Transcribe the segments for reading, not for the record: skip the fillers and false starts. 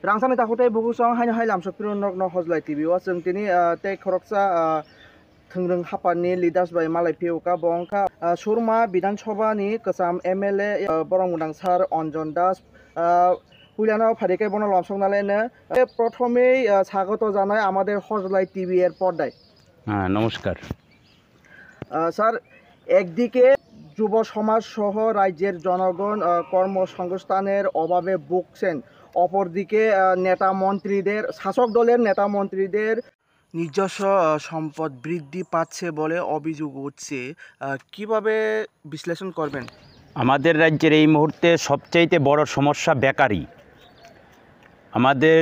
Rangsani takutai bugusong hanya hai lamsok piron nok hozlai TV wa जों tini tei khoroksa thungrung hapani leaders by malai piuka bongka surma bidan sabha ni kesam MLA borong mudang sar Anjan Das পুলিয়ানো ফারিকে বন লমসং নালাইনে প্রথমেই স্বাগত জানাই আমাদের হজলাই TV এর পর্দায়। নমস্কার sir, একদিকে যুব সমাজ সহ রাজ্যের জনগণ কর্মসংস্থানের অভাবে ভুগছেন, অপরদিকে নেতা মন্ত্রীদের শাসক দলের নেতা মন্ত্রীদের নিজস্ব সম্পদ বৃদ্ধি পাচ্ছে বলে অভিযোগ উঠছে, কিভাবে বিশ্লেষণ করবেন? আমাদের রাজ্যের এই মুহূর্তে সবচাইতে বড় সমস্যা বেকারি। আমাদের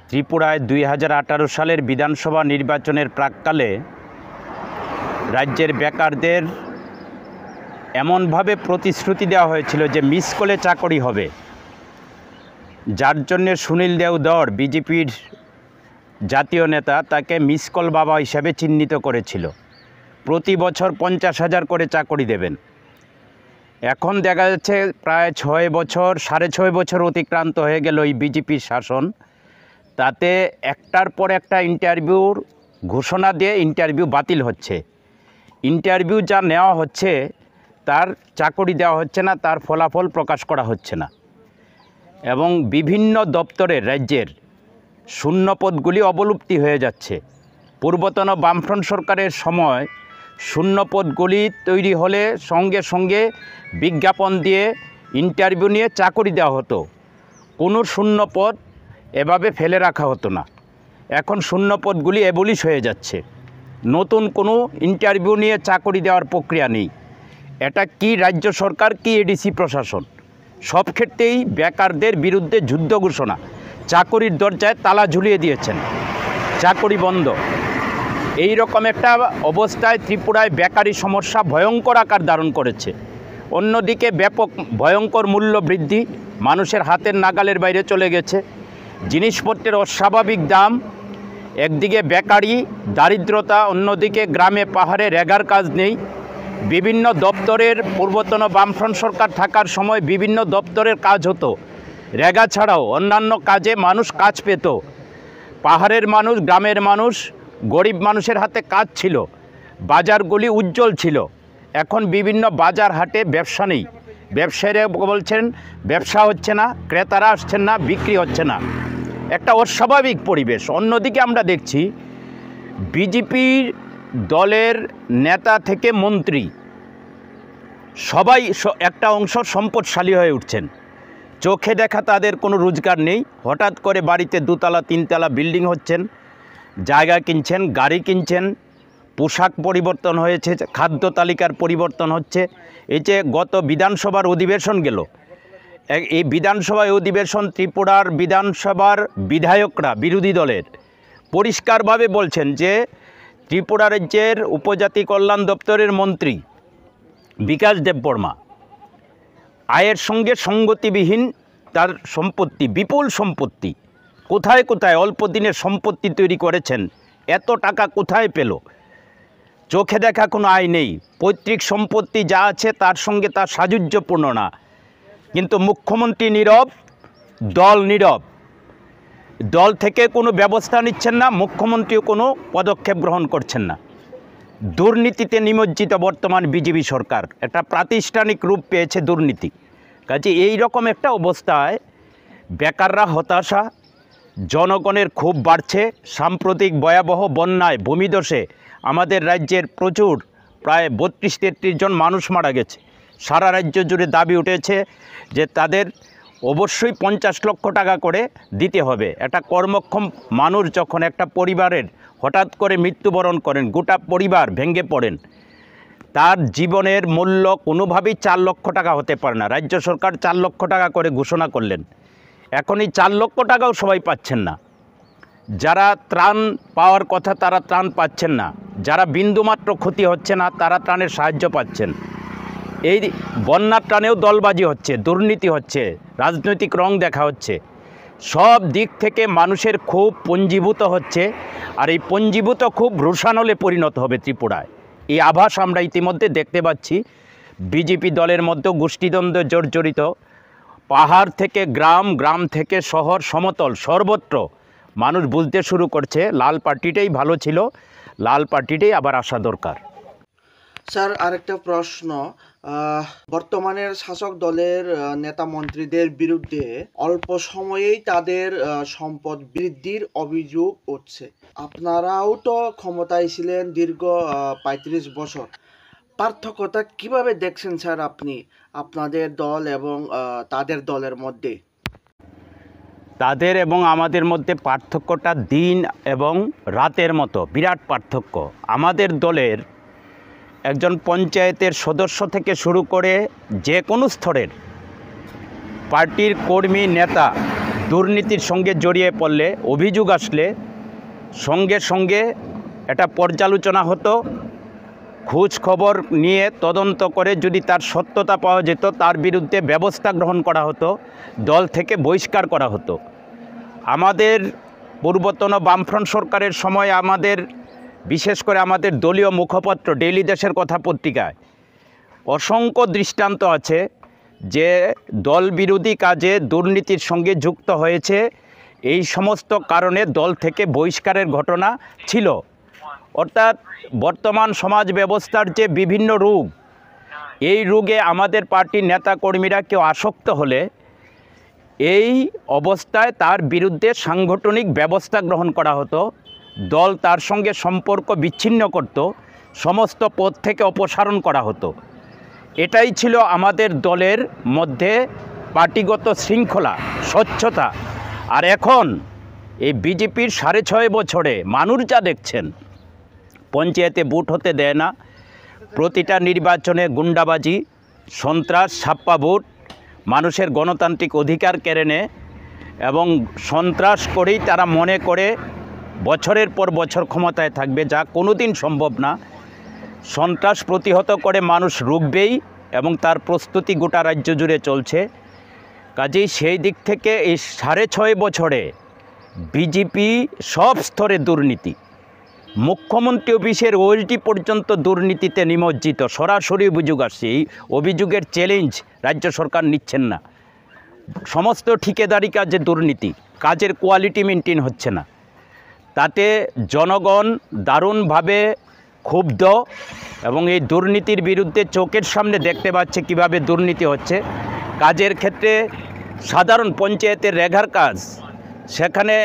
ত্রিপুরায় 2018 সালের বিধানসভা নির্বাচনের প্রাক্কালে রাজ্যের বেকারদের এমনভাবে প্রতিশ্রুতি দেওয়া হয়েছিল যে মিস কলে চাকরি হবে, যার জন্য সুনীল দেওধর বিজেপির জাতীয় নেতা তাকে মিস কল বাবা হিসাবে চিহ্নিত করেছিল। প্রতি বছর 50,000 করে চাকরি দেবেন। এখন দেখা যাচ্ছে প্রায় 6.5 বছর অতিক্রান্ত হয়ে গেল এই বিজেপির শাসন। তাতে একটার পর একটা ইন্টারভিউর ঘোষণা দিয়ে ইন্টারভিউ বাতিল হচ্ছে। ইন্টারভিউ যা নেওয়া হচ্ছে তার চাকরি দেওয়া হচ্ছে না, তার ফলাফল প্রকাশ করা হচ্ছে না। এবং বিভিন্ন দপ্তরের রাজ্যের শূন্যপদগুলি অবলুপ্তি হয়ে যাচ্ছে। পূর্বতন বামফ্রন্ট সরকারের সময় শূন্যপদগুলি তৈরি হলে সঙ্গে সঙ্গে বিজ্ঞাপন দিয়ে ইন্টারভিউ নিয়ে চাকরি দেওয়া হতো, কোনো শূন্যপদ এভাবে ফেলে রাখা হতো না। এখন শূন্যপদগুলি অ্যাবলিশ হয়ে যাচ্ছে, নতুন কোনো ইন্টারভিউ নিয়ে চাকরি দেওয়ার প্রক্রিয়া নেই। এটা কি রাজ্য সরকার, কি এডিসি প্রশাসন, সব ক্ষেত্রেই বেকারদের বিরুদ্ধে যুদ্ধ ঘোষণা। চাকরির দরজায় তালা ঝুলিয়ে দিয়েছেন, চাকরি বন্ধ। এই রকম একটা অবস্থায় ত্রিপুরায় বেকারি সমস্যা ভয়ঙ্কর আকার ধারণ করেছে। অন্যদিকে ব্যাপক ভয়ঙ্কর মূল্য বৃদ্ধি মানুষের হাতের নাগালের বাইরে চলে গেছে। জিনিসপত্রের অস্বাভাবিক দাম, একদিকে বেকারি দারিদ্রতা, অন্যদিকে গ্রামে পাহাড়ে রেগার কাজ নেই। বিভিন্ন দপ্তরের পূর্বতন বামফ্রন্ট সরকার থাকার সময় বিভিন্ন দপ্তরের কাজ হতো, রেগা ছাড়াও অন্যান্য কাজে মানুষ কাজ পেত। পাহাড়ের মানুষ, গ্রামের মানুষ, গরিব মানুষের হাতে কাজ ছিল, বাজারগুলি উজ্জ্বল ছিল। এখন বিভিন্ন বাজার হাটে ব্যবসা নেই, ব্যবসায়ীরা বলছেন ব্যবসা হচ্ছে না, ক্রেতারা আসছেন না, বিক্রি হচ্ছে না, একটা অস্বাভাবিক পরিবেশ। অন্যদিকে আমরা দেখছি বিজেপির দলের নেতা থেকে মন্ত্রী সবাই একটা অংশ সম্পদশালী হয়ে উঠছেন। চোখে দেখা তাদের কোনো রোজগার নেই, হঠাৎ করে বাড়িতে 2তলা 3তলা বিল্ডিং হচ্ছেন, জায়গা কিনছেন, গাড়ি কিনছেন, পোশাক পরিবর্তন হয়েছে, খাদ্য তালিকার পরিবর্তন হচ্ছে। এই যে গত বিধানসভার অধিবেশন গেল, এই বিধানসভায় অধিবেশন ত্রিপুরার বিধানসভার বিধায়করা বিরোধী দলের পরিষ্কারভাবে বলছেন যে ত্রিপুরা রাজ্যের উপজাতি কল্যাণ দপ্তরের মন্ত্রী বিকাশ দেববর্মা আয়ের সঙ্গে সঙ্গতিবিহীন তার সম্পত্তি, বিপুল সম্পত্তি, কোথায় কোথায় অল্প দিনের সম্পত্তি তৈরি করেছেন, এত টাকা কোথায় পেল? চোখে দেখা কোনো আয় নেই। পৈতৃক সম্পত্তি যা আছে তার সঙ্গে তার সাযুজ্যপূর্ণ না। কিন্তু মুখ্যমন্ত্রী নীরব, দল নীরব, দল থেকে কোনো ব্যবস্থা নিচ্ছেন না, মুখ্যমন্ত্রীও কোনো পদক্ষেপ গ্রহণ করছেন না। দুর্নীতিতে নিমজ্জিত বর্তমান বিজেপি সরকার, একটা প্রাতিষ্ঠানিক রূপ পেয়েছে দুর্নীতি। কাজে এই রকম একটা অবস্থায় বেকাররা হতাশা, জনগণের ক্ষোভ বাড়ছে। সাম্প্রতিক ভয়াবহ বন্যায়, ভূমিধসে আমাদের রাজ্যের প্রচুর প্রায় 32-33 জন মানুষ মারা গেছে। সারা রাজ্য জুড়ে দাবি উঠেছে যে তাদের অবশ্যই 50 লক্ষ টাকা করে দিতে হবে। একটা কর্মক্ষম মানুষ যখন একটা পরিবারের হঠাৎ করে মৃত্যুবরণ করেন, গোটা পরিবার ভেঙে পড়েন, তার জীবনের মূল্য কোনোভাবেই 4 লক্ষ টাকা হতে পারে না। রাজ্য সরকার 4 লক্ষ টাকা করে ঘোষণা করলেন, এখন এই 4 লক্ষ টাকাও সবাই পাচ্ছেন না। যারা ত্রাণ পাওয়ার কথা তারা ত্রাণ পাচ্ছেন না, যারা বিন্দুমাত্র ক্ষতি হচ্ছে না তারা ত্রাণের সাহায্য পাচ্ছেন। এই বন্যার ত্রাণেও দলবাজি হচ্ছে, দুর্নীতি হচ্ছে, রাজনৈতিক রং দেখা হচ্ছে। সব দিক থেকে মানুষের ক্ষোভ পঞ্জীভূত হচ্ছে, আর এই পঞ্জীভূত ক্ষোভ রোষানলে পরিণত হবে ত্রিপুরায়। এই আভাস আমরা ইতিমধ্যে দেখতে পাচ্ছি। বিজেপি দলের মধ্যে গোষ্ঠীদ্বন্দ্ব জর্জরিত, পাহাড় থেকে গ্রাম, গ্রাম থেকে শহর, সমতল সর্বত্র মানুষ বুঝতে শুরু করছে লাল পার্টিটাই ভালো ছিল, লাল পার্টিটাই আবার আসা দরকার। স্যার, আরেকটা প্রশ্ন, বর্তমানের শাসক দলের নেতা মন্ত্রীদের বিরুদ্ধে অল্প সময়েই তাদের সম্পদ বৃদ্ধির অভিযোগ উঠছে। আপনারাও তো ক্ষমতায় ছিলেন দীর্ঘ ৩৫ বছর। পার্থক্যটা কিভাবে দেখছেন স্যার আপনি আপনাদের দল এবং তাদের দলের মধ্যে? তাদের এবং আমাদের মধ্যে পার্থক্যটা দিন এবং রাতের মতো, বিরাট পার্থক্য। আমাদের দলের একজন পঞ্চায়েতের সদস্য থেকে শুরু করে যে কোনো স্তরের পার্টির কর্মী নেতা দুর্নীতির সঙ্গে জড়িয়ে পড়লে, অভিযোগ আসলে সঙ্গে সঙ্গে এটা পর্যালোচনা হতো, খোঁজ খবর নিয়ে তদন্ত করে যদি তার সত্যতা পাওয়া যেত তার বিরুদ্ধে ব্যবস্থা গ্রহণ করা হতো, দল থেকে বহিষ্কার করা হতো। আমাদের পূর্বতন বামফ্রন্ট সরকারের সময় আমাদের, বিশেষ করে আমাদের দলীয় মুখপত্র ডেইলি দেশের কথা পত্রিকায় অসংখ্য দৃষ্টান্ত আছে যে দল বিরোধী কাজে দুর্নীতির সঙ্গে যুক্ত হয়েছে। এই সমস্ত কারণে দল থেকে বহিষ্কারের ঘটনা ছিল। অর্থাৎ বর্তমান সমাজ ব্যবস্থার যে বিভিন্ন রোগ, এই রোগে আমাদের পার্টির নেতাকর্মীরা কেউ আসক্ত হলে এই অবস্থায় তার বিরুদ্ধে সাংগঠনিক ব্যবস্থা গ্রহণ করা হতো, দল তার সঙ্গে সম্পর্ক বিচ্ছিন্ন করত, সমস্ত পদ থেকে অপসারণ করা হতো। এটাই ছিল আমাদের দলের মধ্যে পার্টিগত শৃঙ্খলা, স্বচ্ছতা। আর এখন এই বিজেপির ৬.৫ বছরে মানুষ যা দেখছেন, পঞ্চায়েতে ভোট হতে দেয় না, প্রতিটা নির্বাচনে গুন্ডাবাজি, সন্ত্রাস, ছাপ্পা ভোট, মানুষের গণতান্ত্রিক অধিকার কেড়ে নেয় এবং সন্ত্রাস করেই তারা মনে করে বছরের পর বছর ক্ষমতায় থাকবে, যা কোনোদিন সম্ভব না। সন্ত্রাস প্রতিহত করে মানুষ রুখবেই এবং তার প্রস্তুতি গোটা রাজ্য জুড়ে চলছে। কাজেই সেই দিক থেকে এই ৬.৫ বছরে বিজেপি সব স্তরে দুর্নীতি, মুখ্যমন্ত্রী অফিসের ওএসডি পর্যন্ত দুর্নীতিতে নিমজ্জিত। সরাসরি অভিযোগ আসছে, এই অভিযোগের চ্যালেঞ্জ রাজ্য সরকার নিচ্ছেন না। সমস্ত ঠিকাদারি কাজে দুর্নীতি, কাজের কোয়ালিটি মেনটেন হচ্ছে না, তাতে জনগণ দারুণভাবে ক্ষুব্ধ এবং এই দুর্নীতির বিরুদ্ধে চোখের সামনে দেখতে পাচ্ছে কিভাবে দুর্নীতি হচ্ছে। কাজের ক্ষেত্রে সাধারণ পঞ্চায়েতের রেগার কাজ, সেখানে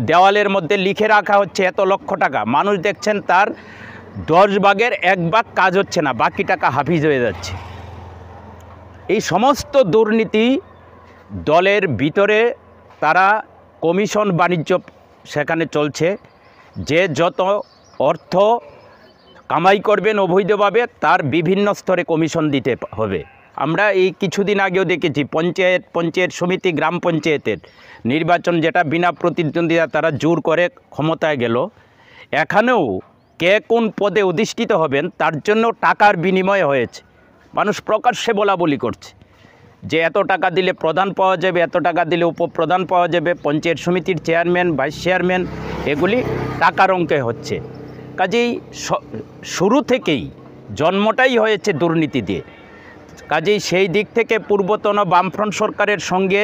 দেওয়ালের মধ্যে লিখে রাখা হচ্ছে এত লক্ষ টাকা, মানুষ দেখছেন তার 10 ভাগের 1 ভাগ কাজ হচ্ছে না, বাকি টাকা হাফিজ হয়ে যাচ্ছে। এই সমস্ত দুর্নীতি দলের ভিতরে তারা কমিশন বাণিজ্য সেখানে চলছে, যে যত অর্থ কামাই করবেন অবৈধভাবে তার বিভিন্ন স্তরে কমিশন দিতে হবে। আমরা এই কিছুদিন আগেও দেখেছি পঞ্চায়েত সমিতি, গ্রাম পঞ্চায়েতের নির্বাচন যেটা বিনা প্রতিদ্বন্দ্বিতা তারা জোর করে ক্ষমতায় গেল, এখানেও কে কোন পদে অধিষ্ঠিত হবেন তার জন্য টাকার বিনিময় হয়েছে। মানুষ প্রকাশ্যে বলাবলি করছে যে এত টাকা দিলে প্রধান পাওয়া যাবে, এত টাকা দিলে উপপ্রধান পাওয়া যাবে, পঞ্চায়েত সমিতির চেয়ারম্যান, ভাইস চেয়ারম্যান, এগুলি টাকার অঙ্কে হচ্ছে। কাজেই শুরু থেকেই জন্মটাই হয়েছে দুর্নীতি দিয়ে। কাজেই সেই দিক থেকে পূর্বতন বামফ্রন্ট সরকারের সঙ্গে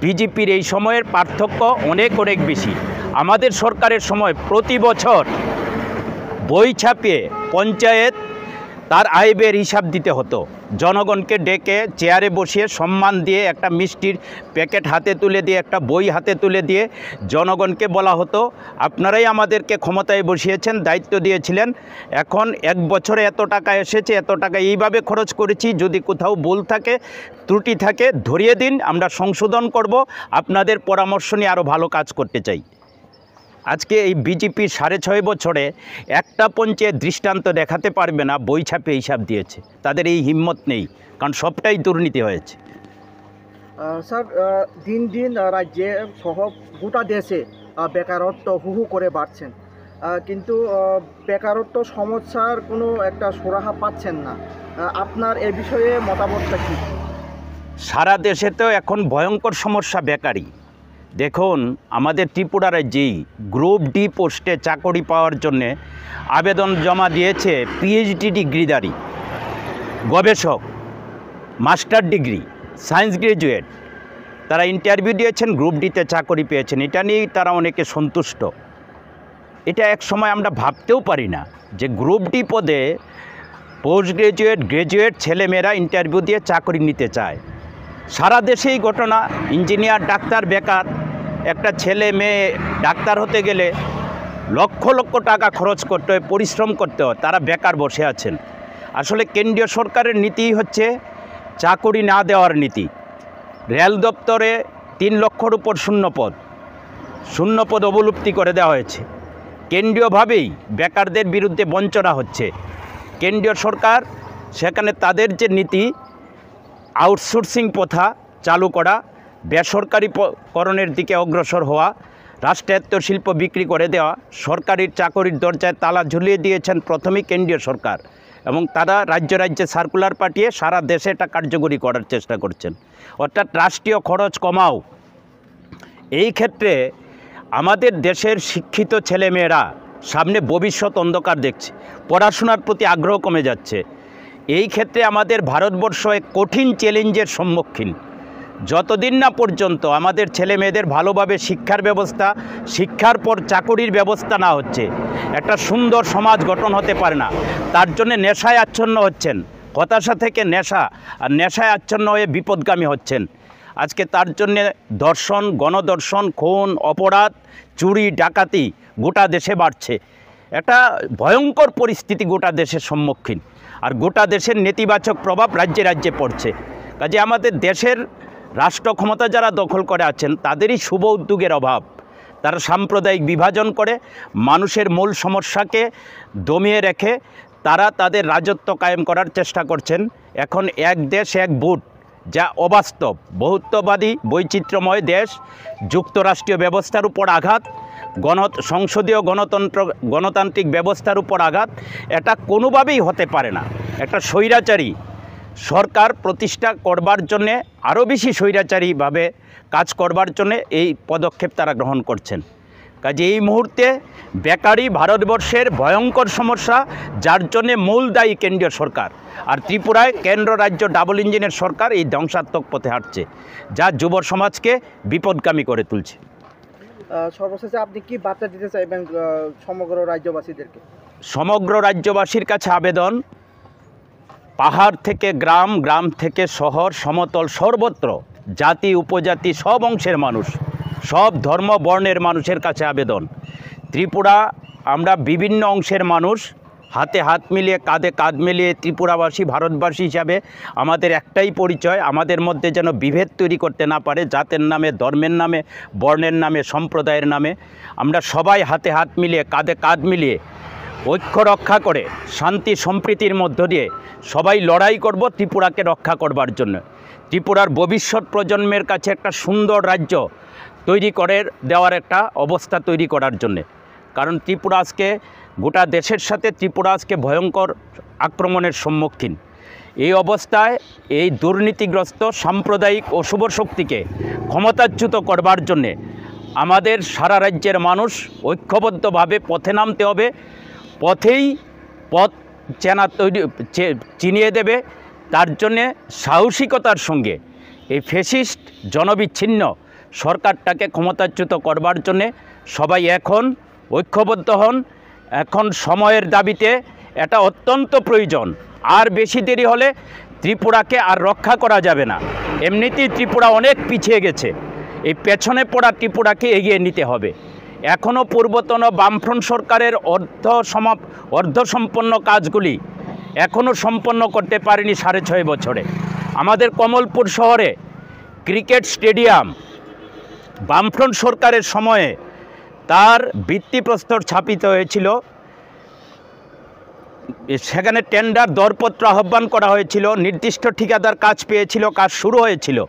বিজেপির এই সময়ের পার্থক্য অনেক অনেক বেশি। আমাদের সরকারের সময় প্রতি বছর বই ছাপিয়ে পঞ্চায়েত তার আয় ব্যয়ের হিসাব দিতে হতো, জনগণকে ডেকে চেয়ারে বসিয়ে সম্মান দিয়ে একটা মিষ্টির প্যাকেট হাতে তুলে দিয়ে, একটা বই হাতে তুলে দিয়ে জনগণকে বলা হতো আপনারাই আমাদেরকে ক্ষমতায় বসিয়েছেন, দায়িত্ব দিয়েছিলেন, এখন 1 বছরে এত টাকা এসেছে, এত টাকা এইভাবে খরচ করেছি, যদি কোথাও ভুল থাকে, ত্রুটি থাকে ধরিয়ে দিন, আমরা সংশোধন করব, আপনাদের পরামর্শ নিয়ে আরও ভালো কাজ করতে চাই। আজকে এই বিজেপির ৬.৫ বছরে একটা পঞ্চায়েত দৃষ্টান্ত দেখাতে পারবে না বই ছাপে হিসাব দিয়েছে, তাদের এই হিম্মত নেই, কারণ সবটাই দুর্নীতি হয়েছে। স্যার, দিন দিন রাজ্যে সহ গোটা দেশে বেকারত্ব হু হু করে বাড়ছেন, কিন্তু বেকারত্ব সমস্যার কোনো একটা সুরাহা পাচ্ছেন না। আপনার এ বিষয়ে মতামতটা কী? সারা দেশে তো এখন ভয়ঙ্কর সমস্যা বেকারি। দেখুন, আমাদের ত্রিপুরা রাজ্যেই গ্রুপ ডি পোস্টে চাকরি পাওয়ার জন্যে আবেদন জমা দিয়েছে পিএইচডি ডিগ্রিধারী, গবেষক, মাস্টার ডিগ্রি, সায়েন্স গ্র্যাজুয়েট, তারা ইন্টারভিউ দিয়েছেন, গ্রুপ ডিতে চাকরি পেয়েছেন, এটা নিয়েই তারা অনেকে সন্তুষ্ট। এটা এক সময় আমরা ভাবতেও পারি না যে গ্রুপ ডি পদে পোস্ট গ্রাজুয়েট, গ্রাজুয়েট ছেলেমেয়েরা ইন্টারভিউ দিয়ে চাকরি নিতে চায়। সারা দেশেই ঘটনা, ইঞ্জিনিয়ার, ডাক্তার বেকার। একটা ছেলে মেয়ে ডাক্তার হতে গেলে লক্ষ লক্ষ টাকা খরচ করতে হয়, পরিশ্রম করতে হয়, তারা বেকার বসে আছেন। আসলে কেন্দ্রীয় সরকারের নীতি হচ্ছে চাকরি না দেওয়ার নীতি। রেল দপ্তরে 3 লক্ষর উপর শূন্যপদ অবলুপ্তি করে দেওয়া হয়েছে। কেন্দ্রীয়ভাবেই বেকারদের বিরুদ্ধে বঞ্চনা হচ্ছে। কেন্দ্রীয় সরকার সেখানে তাদের যে নীতি, আউটসোর্সিং প্রথা চালু করা, বেসরকারিকরণের দিকে অগ্রসর হওয়া, রাষ্ট্রায়ত্ত শিল্প বিক্রি করে দেওয়া, সরকারি চাকরির দরজায় তালা ঝুলিয়ে দিয়েছেন প্রথমেই কেন্দ্রীয় সরকার, এবং তারা রাজ্যে রাজ্যে সার্কুলার পাঠিয়ে সারা দেশে এটা কার্যকরী করার চেষ্টা করছেন। অর্থাৎ রাষ্ট্রীয় খরচ কমাও। এই ক্ষেত্রে আমাদের দেশের শিক্ষিত ছেলেমেয়েরা সামনে ভবিষ্যৎ অন্ধকার দেখছে, পড়াশোনার প্রতি আগ্রহ কমে যাচ্ছে। এই ক্ষেত্রে আমাদের ভারতবর্ষ এক কঠিন চ্যালেঞ্জের সম্মুখীন। যতদিন না পর্যন্ত আমাদের ছেলেমেয়েদের ভালোভাবে শিক্ষার ব্যবস্থা, শিক্ষার পর চাকরির ব্যবস্থা না হচ্ছে, একটা সুন্দর সমাজ গঠন হতে পারে না। তার জন্য নেশায় আচ্ছন্ন হচ্ছেন, হতাশা থেকে নেশা, আর নেশায় আচ্ছন্ন হয়ে বিপদগামী হচ্ছেন। আজকে তার জন্যে ধর্ষণ, গণধর্ষণ, খুন, অপরাধ, চুরি, ডাকাতি গোটা দেশে বাড়ছে। একটা ভয়ঙ্কর পরিস্থিতি গোটা দেশের সম্মুখীন, আর গোটা দেশের নেতিবাচক প্রভাব রাজ্যে রাজ্যে পড়ছে। কাজে আমাদের দেশের রাষ্ট্র ক্ষমতা যারা দখল করে আছেন তাদেরই শুভ উদ্যোগের অভাব। তারা সাম্প্রদায়িক বিভাজন করে মানুষের মূল সমস্যাকে দমিয়ে রেখে তারা তাদের রাজত্ব কায়েম করার চেষ্টা করছেন। এখন এক দেশ এক ভোট, যা অবাস্তব। বহুত্ববাদী বৈচিত্র্যময় দেশ, যুক্তরাষ্ট্রীয় ব্যবস্থার উপর আঘাত, সংসদীয় গণতান্ত্রিক ব্যবস্থার উপর আঘাত, এটা কোনোভাবেই হতে পারে না। একটা স্বৈরাচারী সরকার প্রতিষ্ঠা করবার জন্যে, আরও বেশি স্বৈরাচারীভাবে কাজ করবার জন্যে এই পদক্ষেপ তারা গ্রহণ করছেন। কাজে এই মুহূর্তে বেকারি ভারতবর্ষের ভয়ঙ্কর সমস্যা, যার জন্যে মূল দায়ী কেন্দ্রীয় সরকার। আর ত্রিপুরায় কেন্দ্র রাজ্য ডাবল ইঞ্জিনের সরকার এই ধ্বংসাত্মক পথে হাঁটছে, যা যুব সমাজকে বিপদগামী করে তুলছে। সর্বশেষে আপনি কি বার্তা দিতে চাইবেন সমগ্র রাজ্যবাসীদেরকে? সমগ্র রাজ্যবাসীর কাছে আবেদন, পাহাড় থেকে গ্রাম, গ্রাম থেকে শহর, সমতল, সর্বত্র জাতি উপজাতি সব অংশের মানুষ, সব ধর্ম বর্ণের মানুষের কাছে আবেদন। ত্রিপুরা, আমরা বিভিন্ন অংশের মানুষ হাতে হাত মিলিয়ে, কাঁধে কাঁধ মিলিয়ে ত্রিপুরাবাসী, ভারতবাসী হিসাবে আমাদের একটাই পরিচয়। আমাদের মধ্যে যেন বিভেদ তৈরি করতে না পারে, জাতের নামে, ধর্মের নামে, বর্ণের নামে, সম্প্রদায়ের নামে। আমরা সবাই হাতে হাত মিলিয়ে, কাঁধে কাঁধ মিলিয়ে ঐক্য রক্ষা করে শান্তি সম্প্রীতির মধ্য দিয়ে সবাই লড়াই করব ত্রিপুরাকে রক্ষা করবার জন্য। ত্রিপুরার ভবিষ্যৎ প্রজন্মের কাছে একটা সুন্দর রাজ্য তৈরি করে দেওয়ার একটা অবস্থা তৈরি করার জন্যে। কারণ ত্রিপুরা আজকে গোটা দেশের সাথে ত্রিপুরা আজকে ভয়ঙ্কর আক্রমণের সম্মুখীন। এই অবস্থায় এই দুর্নীতিগ্রস্ত সাম্প্রদায়িক অশুভ শক্তিকে ক্ষমতাচ্যুত করবার জন্যে আমাদের সারা রাজ্যের মানুষ ঐক্যবদ্ধভাবে পথে নামতে হবে। পথেই পথ চিনিয়ে দেবে। তার জন্যে সাহসিকতার সঙ্গে এই ফ্যাসিস্ট জনবিচ্ছিন্ন সরকারটাকে ক্ষমতাচ্যুত করবার জন্যে সবাই এখন ঐক্যবদ্ধ হন। এখন সময়ের দাবিতে এটা অত্যন্ত প্রয়োজন। আর বেশি দেরি হলে ত্রিপুরাকে আর রক্ষা করা যাবে না। এমনিতেই ত্রিপুরা অনেক পিছিয়ে গেছে, এই পেছনে পড়া ত্রিপুরাকে এগিয়ে নিতে হবে। এখনও পূর্বতন বামফ্রন্ট সরকারের অর্ধসম্পন্ন কাজগুলি এখনও সম্পন্ন করতে পারেনি 6.5 বছরে। আমাদের কমলপুর শহরে ক্রিকেট স্টেডিয়াম বামফ্রন্ট সরকারের সময়ে তার ভিত্তিপ্রস্তর স্থাপিত হয়েছিল, সেখানে টেন্ডার দরপত্র আহ্বান করা হয়েছিল, নির্দিষ্ট ঠিকাদার কাজ পেয়েছিল, কাজ শুরু হয়েছিল।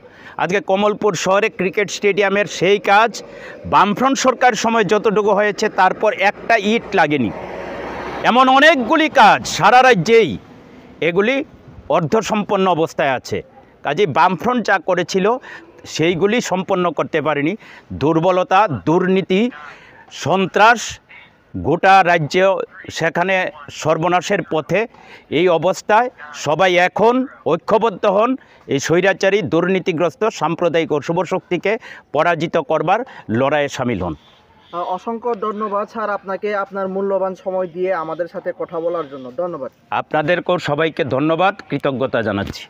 আজকে কমলপুর শহরে ক্রিকেট স্টেডিয়ামের সেই কাজ বামফ্রন্ট সরকারের সময় যতটুকু হয়েছে তারপর একটা ইট লাগেনি। এমন অনেকগুলি কাজ সারা রাজ্যেই এগুলি অর্ধসম্পন্ন অবস্থায় আছে। কাজে বামফ্রন্ট যা করেছিল সেইগুলি সম্পন্ন করতে পারেনি। দুর্বলতা, দুর্নীতি, সন্ত্রাস, গোটা রাজ্য সেখানে সর্বনাশের পথে। এই অবস্থায় সবাই এখন ঐক্যবদ্ধ হন এই স্বৈরাচারী দুর্নীতিগ্রস্ত সাম্প্রদায়িক অশুভ শক্তিকে পরাজিত করবার লড়াইয়ে সামিল হন। অসংখ্য ধন্যবাদ স্যার আপনাকে, আপনার মূল্যবান সময় দিয়ে আমাদের সাথে কথা বলার জন্য ধন্যবাদ। আপনাদেরকেও সবাইকে ধন্যবাদ, কৃতজ্ঞতা জানাচ্ছি।